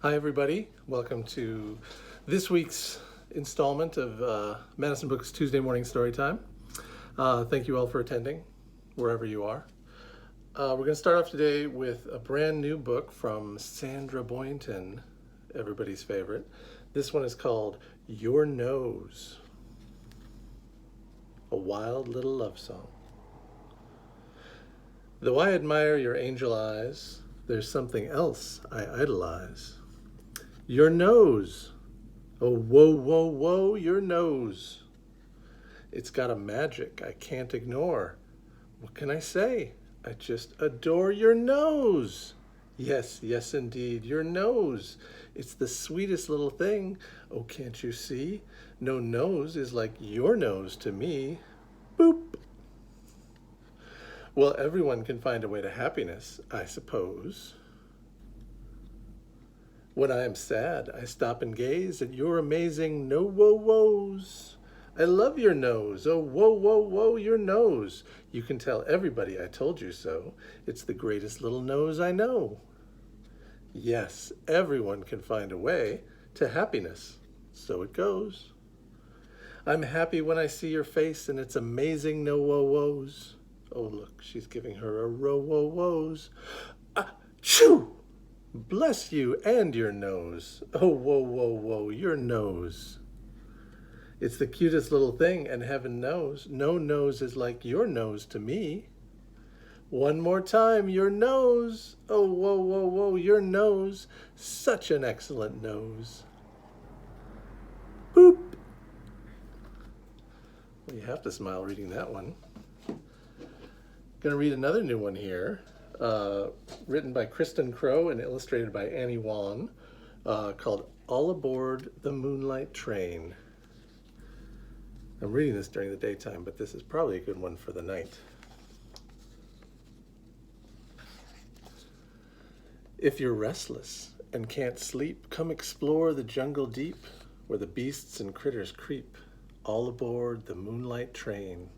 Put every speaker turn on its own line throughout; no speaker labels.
Hi, everybody. Welcome to this week's installment of Madison Books Tuesday Morning Storytime. Thank you all for attending, wherever you are. We're going to start off today with a brand new book from Sandra Boynton, everybody's favorite. This one is called Your Nose, a wild little love song. Though I admire your angel eyes, there's something else I idolize. Your nose. Oh, whoa, whoa, whoa, your nose. It's got a magic I can't ignore. What can I say? I just adore your nose. Yes, yes, indeed, your nose. It's the sweetest little thing. Oh, can't you see? No nose is like your nose to me. Boop. Well, everyone can find a way to happiness, I suppose. When I am sad, I stop and gaze at your amazing no-whoa-whoas. I love your nose. Oh, whoa, whoa, whoa, your nose. You can tell everybody I told you so. It's the greatest little nose I know. Yes, everyone can find a way to happiness. So it goes. I'm happy when I see your face and its amazing no-whoa-whoas. Oh, look, she's giving her a row-whoa-whoas. Achoo! Bless you and your nose. Oh, whoa, whoa, whoa, your nose. It's the cutest little thing, and heaven knows, no nose is like your nose to me. One more time, your nose. Oh, whoa, whoa, whoa, your nose. Such an excellent nose. Boop. Well, you have to smile reading that one. Going to read another new one here. Written by Kristen Crow and illustrated by Annie Wong, called All Aboard the Moonlight Train. I'm reading this during the daytime, but this is probably a good one for the night. If you're restless and can't sleep, come explore the jungle deep, where the beasts and critters creep, all aboard the moonlight train.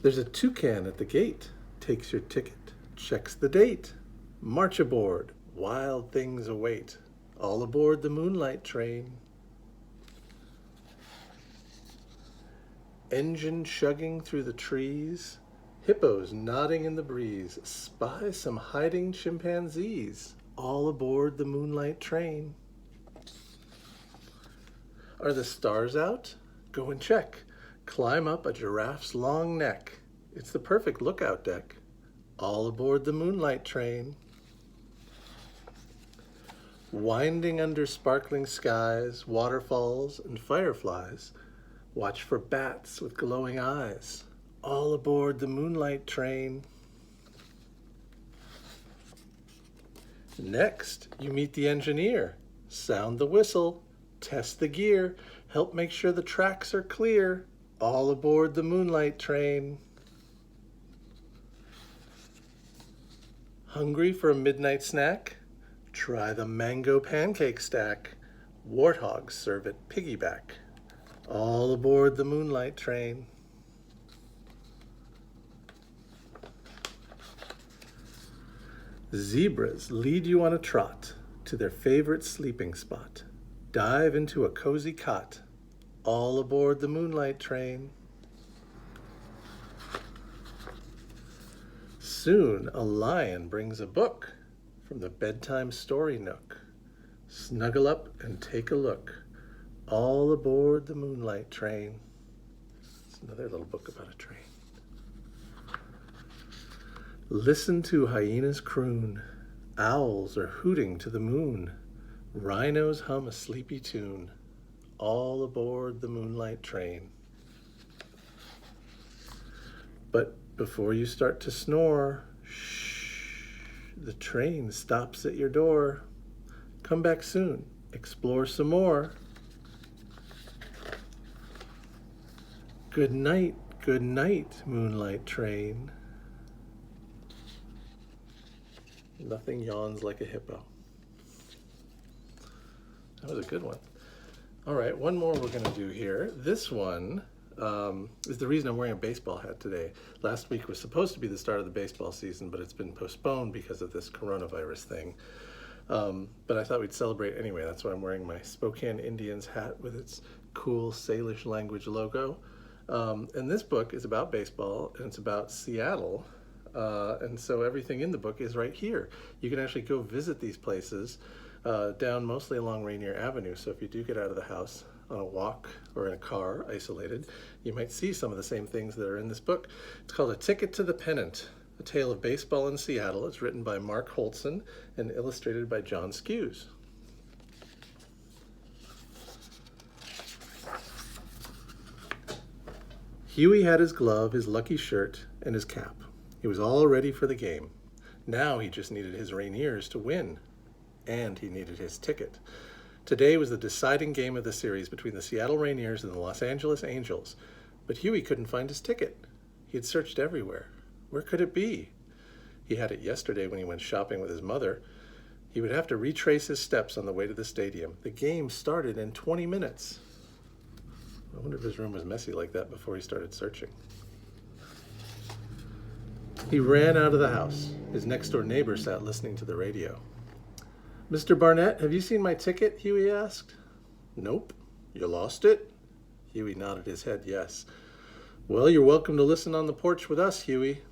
There's a toucan at the gate. Takes your ticket, checks the date. March aboard, wild things await. All aboard the moonlight train. Engine chugging through the trees. Hippos nodding in the breeze. Spy some hiding chimpanzees. All aboard the moonlight train. Are the stars out? Go and check. Climb up a giraffe's long neck. It's the perfect lookout deck. All aboard the moonlight train. Winding under sparkling skies, waterfalls, and fireflies. Watch for bats with glowing eyes. All aboard the moonlight train. Next, you meet the engineer. Sound the whistle. Test the gear. Help make sure the tracks are clear. All aboard the moonlight train. Hungry for a midnight snack? Try the mango pancake stack. Warthogs serve it piggyback. All aboard the moonlight train. Zebras lead you on a trot to their favorite sleeping spot. Dive into a cozy cot. All aboard the moonlight train. Soon a lion brings a book from the bedtime story nook. Snuggle up and take a look. All aboard the moonlight train. It's another little book about a train. Listen to hyenas croon. Owls are hooting to the moon. Rhinos hum a sleepy tune. All aboard the moonlight train. But before you start to snore, shh, the train stops at your door. Come back soon, explore some more. Good night, moonlight train. Nothing yawns like a hippo. That was a good one. All right, one more we're going to do here. This one is the reason I'm wearing a baseball hat today. Last week was supposed to be the start of the baseball season, but it's been postponed because of this coronavirus thing. But I thought we'd celebrate anyway. That's why I'm wearing my Spokane Indians hat with its cool Salish language logo. And this book is about baseball, and it's about Seattle. And so everything in the book is right here. You can actually go visit these places down mostly along Rainier Avenue. So if you do get out of the house on a walk or in a car, isolated, you might see some of the same things that are in this book. It's called A Ticket to the Pennant, A Tale of Baseball in Seattle. It's written by Mark Holtzen and illustrated by John Skews. Huey had his glove, his lucky shirt, and his cap. He was all ready for the game. Now he just needed his Rainiers to win, and he needed his ticket. Today was the deciding game of the series between the Seattle Rainiers and the Los Angeles Angels, but Huey couldn't find his ticket. He had searched everywhere. Where could it be? He had it yesterday when he went shopping with his mother. He would have to retrace his steps on the way to the stadium. The game started in 20 minutes. I wonder if his room was messy like that before he started searching. He ran out of the house. His next-door neighbor sat listening to the radio. "Mr. Barnett, have you seen my ticket?" Huey asked. "Nope. You lost it?" Huey nodded his head yes. "Well, you're welcome to listen on the porch with us, Huey."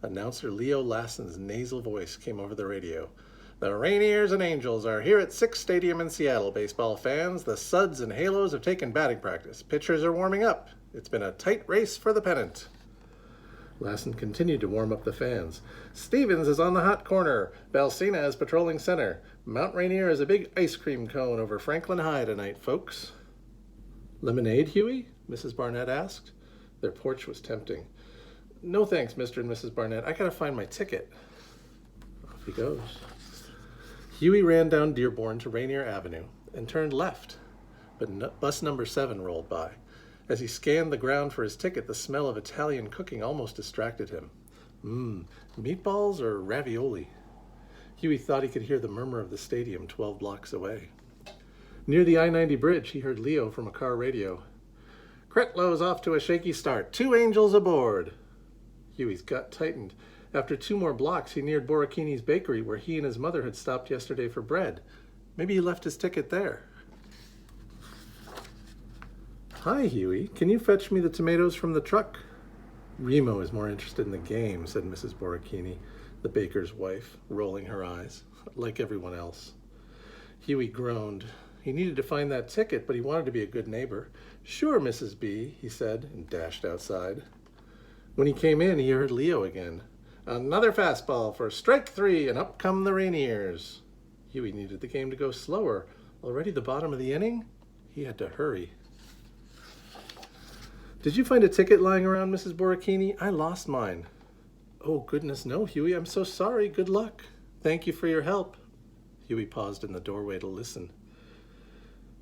Announcer Leo Lassen's nasal voice came over the radio. "The Rainiers and Angels are here at Sixth Stadium in Seattle, baseball fans. The Suds and Halos have taken batting practice. Pitchers are warming up. It's been a tight race for the pennant." Lassen continued to warm up the fans. "Stevens is on the hot corner. Valsina is patrolling center. Mount Rainier is a big ice cream cone over Franklin High tonight, folks." "Lemonade, Huey?" Mrs. Barnett asked. Their porch was tempting. "No thanks, Mr. and Mrs. Barnett. I gotta find my ticket." Off he goes. Huey ran down Dearborn to Rainier Avenue and turned left, but bus number 7 rolled by. As he scanned the ground for his ticket, the smell of Italian cooking almost distracted him. Meatballs or ravioli? Huey thought he could hear the murmur of the stadium 12 blocks away. Near the I-90 bridge, he heard Leo from a car radio. "Cretlow's off to a shaky start. 2 Angels aboard." Huey's gut tightened. After 2 more blocks, he neared Borachini's bakery, where he and his mother had stopped yesterday for bread. Maybe he left his ticket there. "Hi, Huey. Can you fetch me the tomatoes from the truck?" "Remo is more interested in the game," said Mrs. Borachini, the baker's wife, rolling her eyes, like everyone else. Huey groaned. He needed to find that ticket, but he wanted to be a good neighbor. "Sure, Mrs. B," he said, and dashed outside. When he came in, he heard Leo again. "Another fastball for strike 3, and up come the Rainiers." Huey needed the game to go slower. Already the bottom of the inning? He had to hurry. "Did you find a ticket lying around, Mrs. Borachini? I lost mine." "Oh, goodness, no, Huey. I'm so sorry. Good luck." "Thank you for your help." Huey paused in the doorway to listen.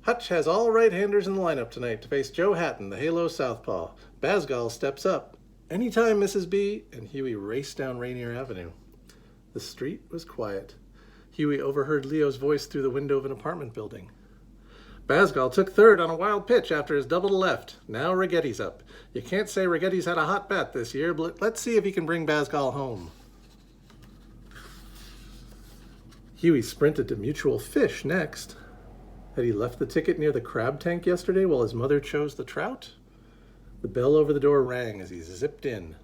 "Hutch has all right-handers in the lineup tonight to face Joe Hatton, the Halo southpaw. Basgall steps up." "Anytime, Mrs. B." And Huey raced down Rainier Avenue. The street was quiet. Huey overheard Leo's voice through the window of an apartment building. "Basgall took third on a wild pitch after his double to left. Now Righetti's up. You can't say Righetti's had a hot bat this year, but let's see if he can bring Basgall home." Huey sprinted to Mutual Fish next. Had he left the ticket near the crab tank yesterday while his mother chose the trout? The bell over the door rang as he zipped in.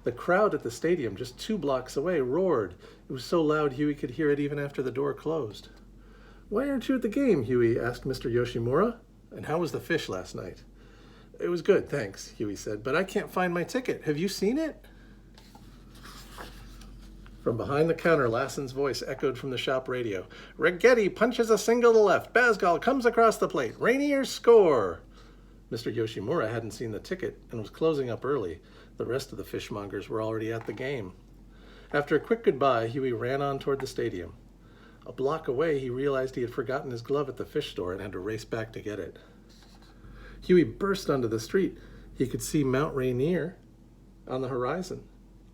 The crowd at the stadium just 2 blocks away roared. It was so loud Huey could hear it even after the door closed. "Why aren't you at the game?" Huey asked Mr. Yoshimura. "And how was the fish last night?" "It was good, thanks," Huey said, "but I can't find my ticket. Have you seen it?" From behind the counter, Lassen's voice echoed from the shop radio. "Righetti punches a single to left. Basgall comes across the plate. Rainiers score." Mr. Yoshimura hadn't seen the ticket and was closing up early. The rest of the fishmongers were already at the game. After a quick goodbye, Huey ran on toward the stadium. A block away, he realized he had forgotten his glove at the fish store and had to race back to get it. Huey burst onto the street. He could see Mount Rainier on the horizon.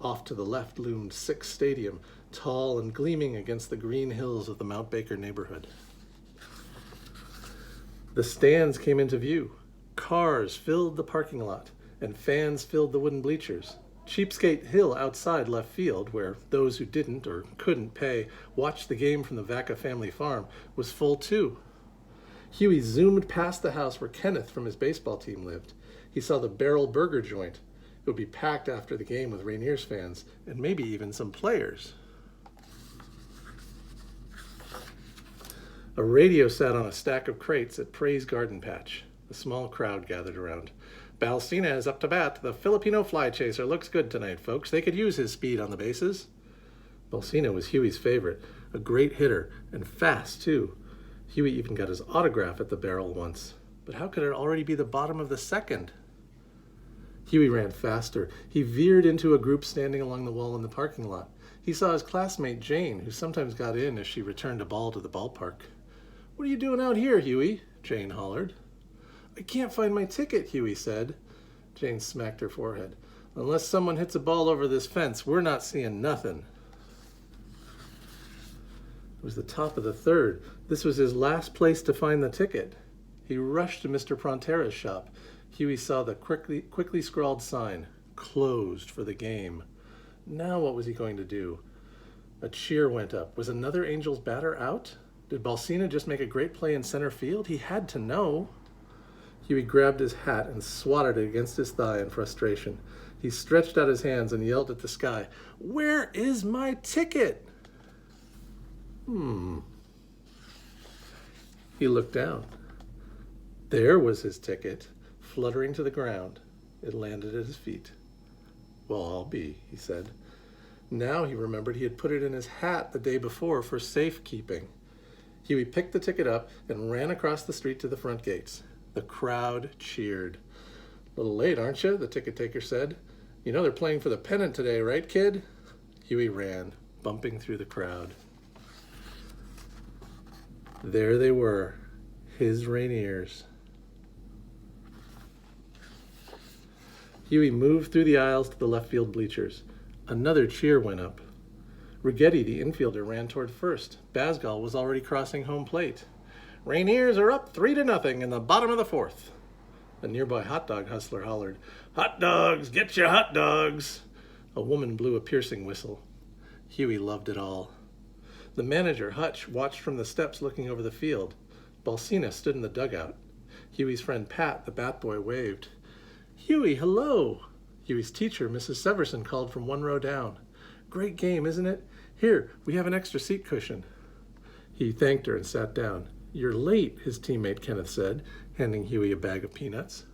Off to the left loomed Sixth Stadium, tall and gleaming against the green hills of the Mount Baker neighborhood. The stands came into view. Cars filled the parking lot, and fans filled the wooden bleachers. Cheapskate Hill outside left field, where those who didn't or couldn't pay watched the game from the Vaca family farm, was full too. Huey zoomed past the house where Kenneth from his baseball team lived. He saw the Barrel Burger joint. It would be packed after the game with Rainiers fans, and maybe even some players. A radio sat on a stack of crates at Pray's garden patch. A small crowd gathered around. Balsina is up to bat. The Filipino fly chaser looks good tonight, folks. They could use his speed on the bases. Balsina was Huey's favorite, a great hitter, and fast, too. Huey even got his autograph at the Barrel once. But how could it already be the bottom of the second? Huey ran faster. He veered into a group standing along the wall in the parking lot. He saw his classmate Jane, who sometimes got in as she returned a ball to the ballpark. "What are you doing out here, Huey?" Jane hollered. "I can't find my ticket," Huey said. Jane smacked her forehead. "Unless someone hits a ball over this fence, we're not seeing nothing." It was the top of the third. This was his last place to find the ticket. He rushed to Mr. Prontera's shop. Huey saw the quickly scrawled sign, "Closed for the game." Now what was he going to do? A cheer went up. Was another Angels batter out? Did Balsina just make a great play in center field? He had to know. Huey grabbed his hat and swatted it against his thigh in frustration. He stretched out his hands and yelled at the sky, "Where is my ticket?" He looked down. There was his ticket, fluttering to the ground. It landed at his feet. "Well, I'll be," he said. Now he remembered he had put it in his hat the day before for safekeeping. Huey picked the ticket up and ran across the street to the front gates. The crowd cheered. "A little late, aren't you?" the ticket taker said. "You know they're playing for the pennant today, right, kid?" Huey ran, bumping through the crowd. There they were, his Rainiers. Huey moved through the aisles to the left field bleachers. Another cheer went up. Righetti, the infielder, ran toward first. Basgall was already crossing home plate. "Rainiers are up 3-0 in the bottom of the fourth." A nearby hot dog hustler hollered, "Hot dogs, get your hot dogs!" A woman blew a piercing whistle. Huey loved it all. The manager, Hutch, watched from the steps looking over the field. Balsina stood in the dugout. Huey's friend Pat, the bat boy, waved. "Huey, hello!" Huey's teacher, Mrs. Severson, called from one row down. "Great game, isn't it? Here, we have an extra seat cushion." He thanked her and sat down. "You're late," his teammate Kenneth said, handing Huey a bag of peanuts.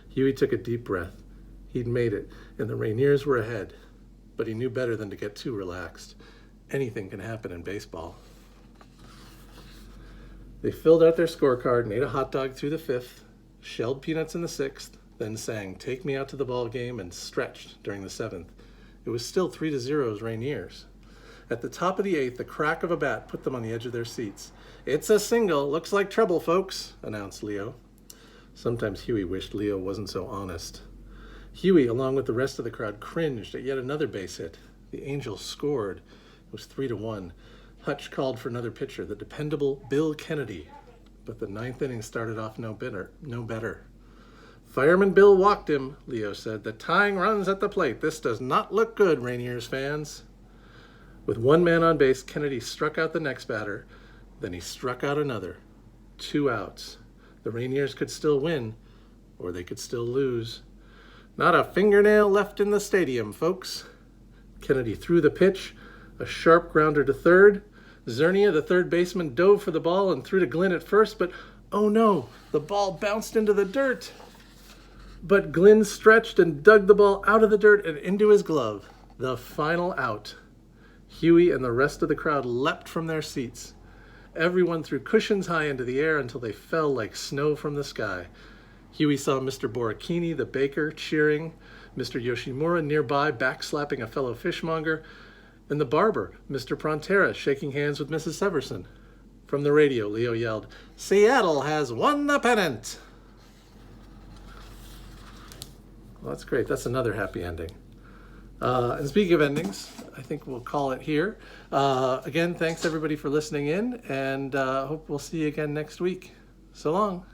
Huey took a deep breath. He'd made it, and the Rainiers were ahead. But he knew better than to get too relaxed. Anything can happen in baseball. They filled out their scorecard and ate a hot dog through the fifth, shelled peanuts in the sixth, then sang "Take Me Out to the Ball Game" and stretched during the seventh. It was still 3-0 Rainiers. At the top of the eighth, the crack of a bat put them on the edge of their seats. "It's a single. Looks like trouble, folks," announced Leo. Sometimes Huey wished Leo wasn't so honest. Huey, along with the rest of the crowd, cringed at yet another base hit. The Angels scored. It was 3-1. Hutch called for another pitcher, the dependable Bill Kennedy. But the ninth inning started off no better. "Fireman Bill walked him," Leo said. "The tying runs at the plate. This does not look good, Rainiers fans." With one man on base, Kennedy struck out the next batter. Then he struck out another. 2 outs. The Rainiers could still win, or they could still lose. Not a fingernail left in the stadium, folks. Kennedy threw the pitch, a sharp grounder to third. Zernia, the third baseman, dove for the ball and threw to Glynn at first, but oh no, the ball bounced into the dirt. But Glynn stretched and dug the ball out of the dirt and into his glove. The final out. Huey and the rest of the crowd leapt from their seats. Everyone threw cushions high into the air until they fell like snow from the sky. Huey saw Mr. Borachini, the baker, cheering, Mr. Yoshimura nearby backslapping a fellow fishmonger, and the barber, Mr. Prontera, shaking hands with Mrs. Severson. From the radio, Leo yelled, "Seattle has won the pennant!" Well, that's great. That's another happy ending. And speaking of endings, I think we'll call it here. Again, thanks everybody for listening in, and hope we'll see you again next week. So long.